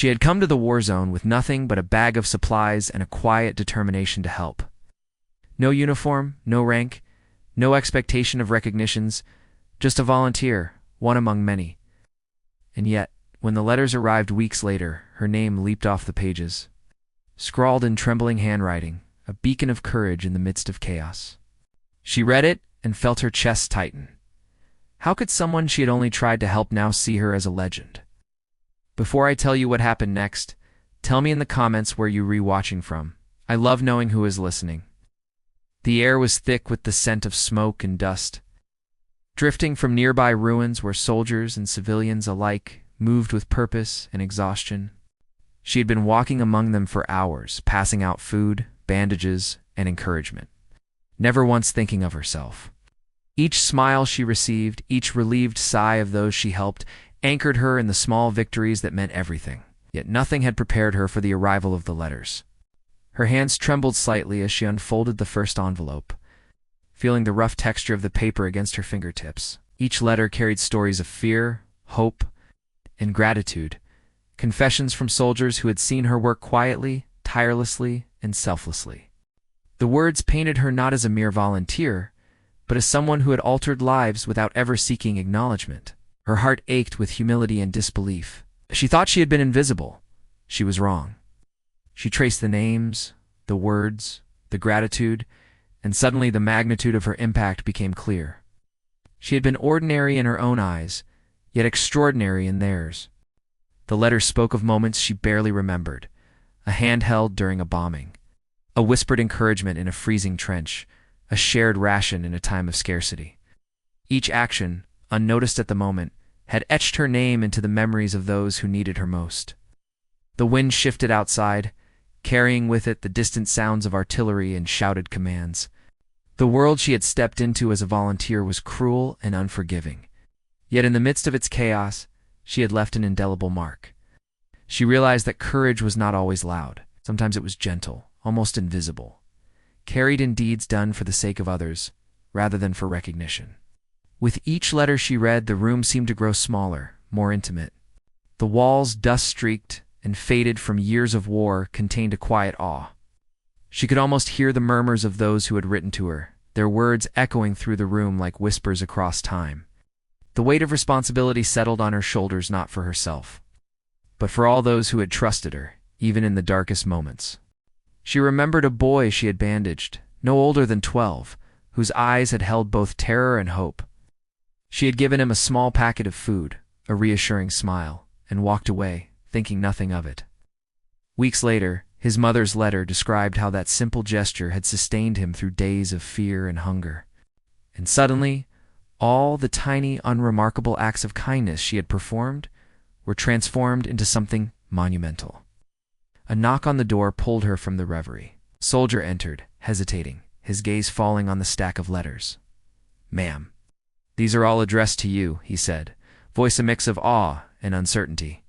She had come to the war zone with nothing but a bag of supplies and a quiet determination to help. No uniform, no rank, no expectation of recognitions, just a volunteer, one among many. And yet, when the letters arrived weeks later, her name leaped off the pages, scrawled in trembling handwriting, a beacon of courage in the midst of chaos. She read it and felt her chest tighten. How could someone she had only tried to help now see her as a legend? Before I tell you what happened next, tell me in the comments where you're rewatching from. I love knowing who is listening. The air was thick with the scent of smoke and dust, drifting from nearby ruins where soldiers and civilians alike moved with purpose and exhaustion. She had been walking among them for hours, passing out food, bandages, and encouragement, never once thinking of herself. Each smile she received, each relieved sigh of those she helped, anchored her in the small victories that meant everything. Yet nothing had prepared her for the arrival of the letters. Her hands trembled slightly as she unfolded the first envelope, feeling the rough texture of the paper against her fingertips. Each letter carried stories of fear, hope, and gratitude, confessions from soldiers who had seen her work quietly, tirelessly, and selflessly. The words painted her not as a mere volunteer, but as someone who had altered lives without ever seeking acknowledgement. Her heart ached with humility and disbelief. She thought she had been invisible. She was wrong. She traced the names, the words, the gratitude, and suddenly the magnitude of her impact became clear. She had been ordinary in her own eyes, yet extraordinary in theirs. The letter spoke of moments she barely remembered, a hand held during a bombing, a whispered encouragement in a freezing trench, a shared ration in a time of scarcity. Each action, unnoticed at the moment, had etched her name into the memories of those who needed her most. The wind shifted outside, carrying with it the distant sounds of artillery and shouted commands. The world she had stepped into as a volunteer was cruel and unforgiving. Yet in the midst of its chaos, she had left an indelible mark. She realized that courage was not always loud. Sometimes it was gentle, almost invisible, carried in deeds done for the sake of others, rather than for recognition. With each letter she read, the room seemed to grow smaller, more intimate. The walls, dust-streaked and faded from years of war, contained a quiet awe. She could almost hear the murmurs of those who had written to her, their words echoing through the room like whispers across time. The weight of responsibility settled on her shoulders, not for herself, but for all those who had trusted her, even in the darkest moments. She remembered a boy she had bandaged, no older than 12, whose eyes had held both terror and hope. She had given him a small packet of food, a reassuring smile, and walked away, thinking nothing of it. Weeks later, his mother's letter described how that simple gesture had sustained him through days of fear and hunger. And suddenly, all the tiny, unremarkable acts of kindness she had performed were transformed into something monumental. A knock on the door pulled her from the reverie. A soldier entered, hesitating, his gaze falling on the stack of letters. "Ma'am, these are all addressed to you," he said, voice a mix of awe and uncertainty.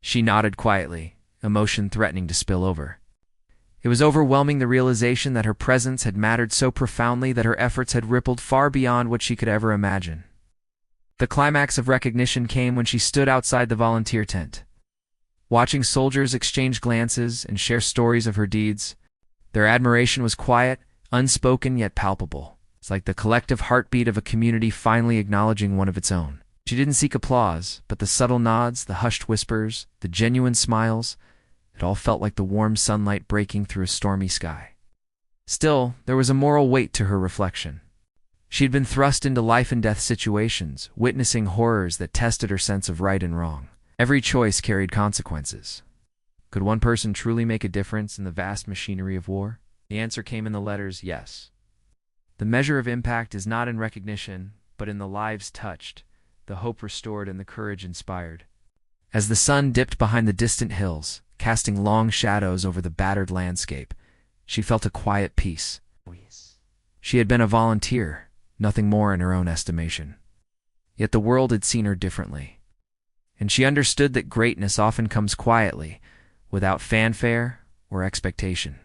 She nodded quietly, emotion threatening to spill over. It was overwhelming, the realization that her presence had mattered so profoundly that her efforts had rippled far beyond what she could ever imagine. The climax of recognition came when she stood outside the volunteer tent. Watching soldiers exchange glances and share stories of her deeds, their admiration was quiet, unspoken yet palpable. It's like the collective heartbeat of a community finally acknowledging one of its own. She didn't seek applause, but the subtle nods, the hushed whispers, the genuine smiles, it all felt like the warm sunlight breaking through a stormy sky. Still, there was a moral weight to her reflection. She had been thrust into life-and-death situations, witnessing horrors that tested her sense of right and wrong. Every choice carried consequences. Could one person truly make a difference in the vast machinery of war? The answer came in the letters, yes. The measure of impact is not in recognition, but in the lives touched, the hope restored, and the courage inspired. As the sun dipped behind the distant hills, casting long shadows over the battered landscape, she felt a quiet peace. She had been a volunteer, nothing more in her own estimation. Yet the world had seen her differently. And she understood that greatness often comes quietly, without fanfare or expectation.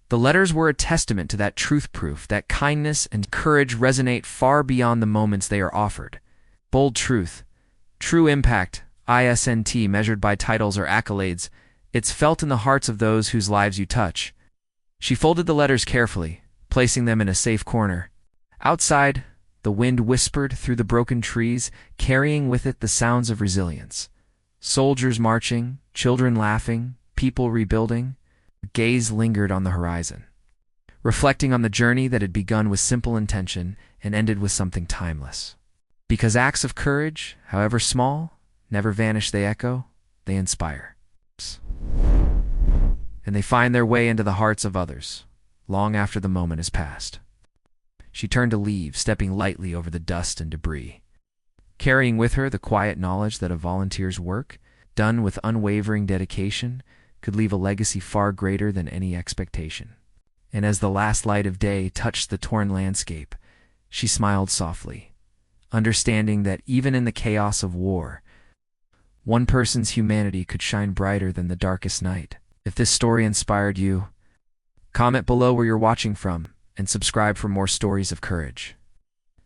The letters were a testament to that truth-proof, that kindness and courage resonate far beyond the moments they are offered. Bold truth, true impact, isn't measured by titles or accolades. It's felt in the hearts of those whose lives you touch. She folded the letters carefully, placing them in a safe corner. Outside, the wind whispered through the broken trees, carrying with it the sounds of resilience. Soldiers marching, children laughing, people rebuilding. Her gaze lingered on the horizon, reflecting on the journey that had begun with simple intention and ended with something timeless. Because acts of courage, however small, never vanish, they echo, they inspire. And they find their way into the hearts of others, long after the moment has passed. She turned to leave, stepping lightly over the dust and debris, carrying with her the quiet knowledge that a volunteer's work, done with unwavering dedication, could leave a legacy far greater than any expectation. And as the last light of day touched the torn landscape, she smiled softly, understanding that even in the chaos of war, one person's humanity could shine brighter than the darkest night. If this story inspired you, comment below where you're watching from and subscribe for more stories of courage,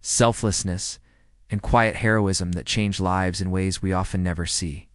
selflessness, and quiet heroism that change lives in ways we often never see.